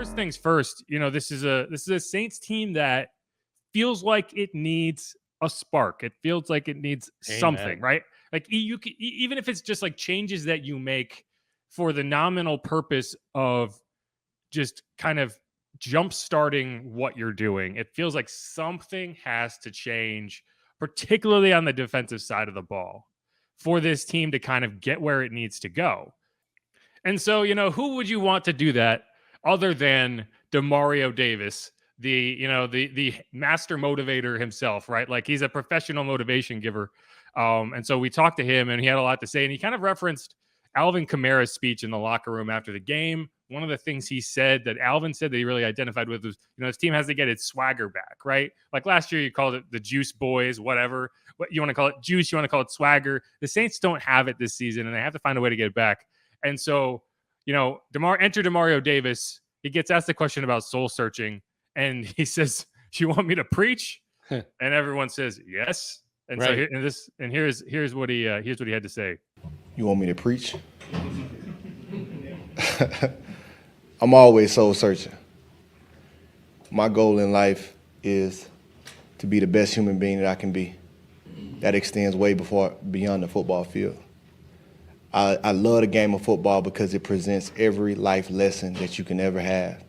first things first, this is a Saints team that feels like it needs a spark. It feels like it needs something, Amen. right? Like even if it's just like changes that you make for the nominal purpose of just kind of jump starting what you're doing, it feels like something has to change, particularly on the defensive side of the ball, for this team to kind of get where it needs to go. And so, who would you want to do that other than Demario Davis, the master motivator himself, right? Like he's a professional motivation giver. And so we talked to him and he had a lot to say, and he kind of referenced Alvin Kamara's speech in the locker room after the game. One of the things he said that Alvin said that he really identified with was, his team has to get its swagger back, right? Like last year, you called it the Juice Boys, whatever. What you want to call it, juice, you want to call it swagger. The Saints don't have it this season, and they have to find a way to get it back. And so, enter Demario Davis. He gets asked the question about soul searching, and he says, "Do you want me to preach?" And everyone says, "Yes." And Right. so here's what he had to say. You want me to preach? I'm always soul searching. My goal in life is to be the best human being that I can be. That extends way beyond the football field. I love the game of football because it presents every life lesson that you can ever have.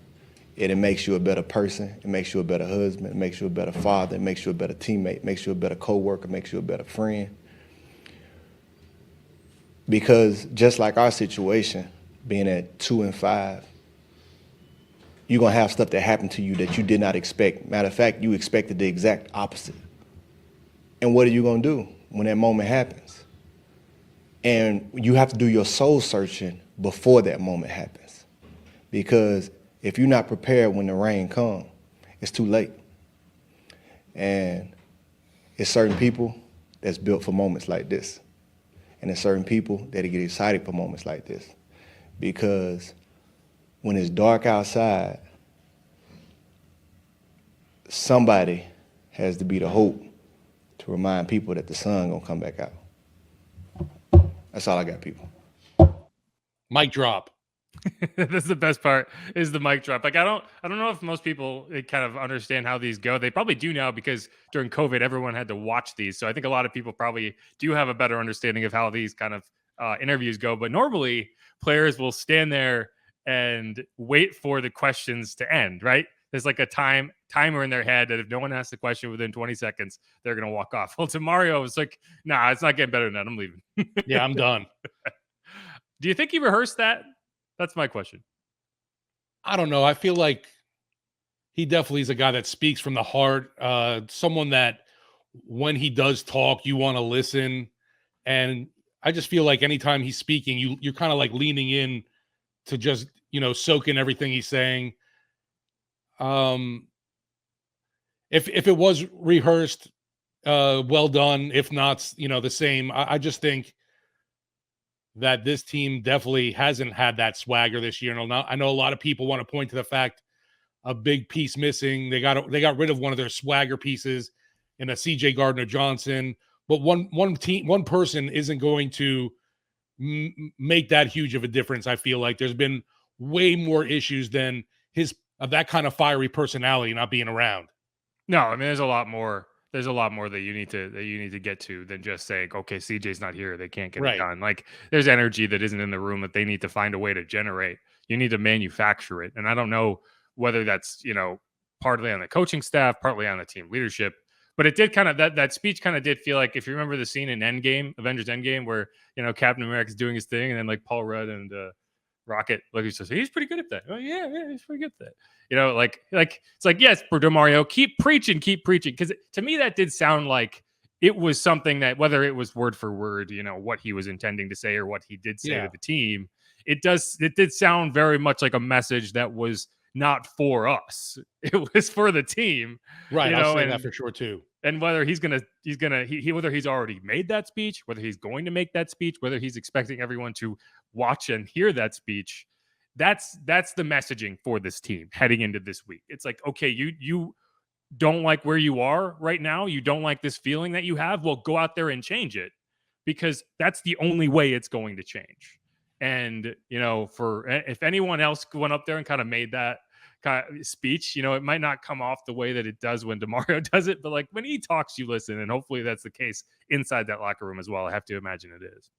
It makes you a better person. It makes you a better husband. It makes you a better father. It makes you a better teammate. It makes you a better coworker. It makes you a better friend. Because just like our situation, being at 2-5, you're going to have stuff that happened to you that you did not expect. Matter of fact, you expected the exact opposite. And what are you going to do when that moment happens? And you have to do your soul searching before that moment happens. Because if you're not prepared when the rain comes, it's too late. And it's certain people that's built for moments like this. And there's certain people that get excited for moments like this. Because when it's dark outside, somebody has to be the hope to remind people that the sun gonna come back out. That's all I got, people. Mic drop. That's the best part, is the mic drop. Like I don't know if most people kind of understand how these go. They probably do now because during COVID, everyone had to watch these. So I think a lot of people probably do have a better understanding of how these kind of interviews go. But normally, players will stand there and wait for the questions to end. Right? There's like a timer in their head that if no one asks the question within 20 seconds, they're gonna walk off. Well, Demario was like, "Nah, it's not getting better than that. I'm leaving." Yeah, I'm done. Do you think he rehearsed that? That's my question. I don't know. I feel like he definitely is a guy that speaks from the heart. Someone that when he does talk, you want to listen. And I just feel like anytime he's speaking, you're kind of like leaning in to just, soak in everything he's saying. If it was rehearsed, well done. If not, the same. I just think that this team definitely hasn't had that swagger this year. And I know a lot of people want to point to the fact a big piece missing. They got rid of one of their swagger pieces in a CJ Gardner-Johnson, but one person isn't going to make that huge of a difference. I feel like there's been way more issues than that kind of fiery personality not being around. No, I mean there's a lot more. There's a lot more that you need to get to than just saying, okay, CJ's not here, they can't get it done. Like there's energy that isn't in the room that they need to find a way to generate. You need to manufacture it. And I don't know whether that's, partly on the coaching staff, partly on the team leadership. But it did kind of that speech kind of did feel like, if you remember the scene in Avengers Endgame, where Captain America's doing his thing, and then like Paul Rudd and Rocket, like he says, he's pretty good at that. Oh yeah, he's pretty good at that. Like it's like, yes, for Demario, keep preaching, because to me that did sound like it was something that, whether it was word for word, what he was intending to say or what he did say to the team, it did sound very much like a message that was not for us. It was for the team. Right. I'll say that for sure too. And whether whether he's already made that speech, whether he's going to make that speech, whether he's expecting everyone to watch and hear that speech, that's the messaging for this team heading into this week. It's like, okay, you don't like where you are right now. You don't like this feeling that you have. Well, go out there and change it, because that's the only way it's going to change. And, if anyone else went up there and kind of made that kind of speech. You know, it might not come off the way that it does when Demario does it, but like when he talks, you listen, and hopefully that's the case inside that locker room as well. I have to imagine it is.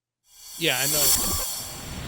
Yeah, I know.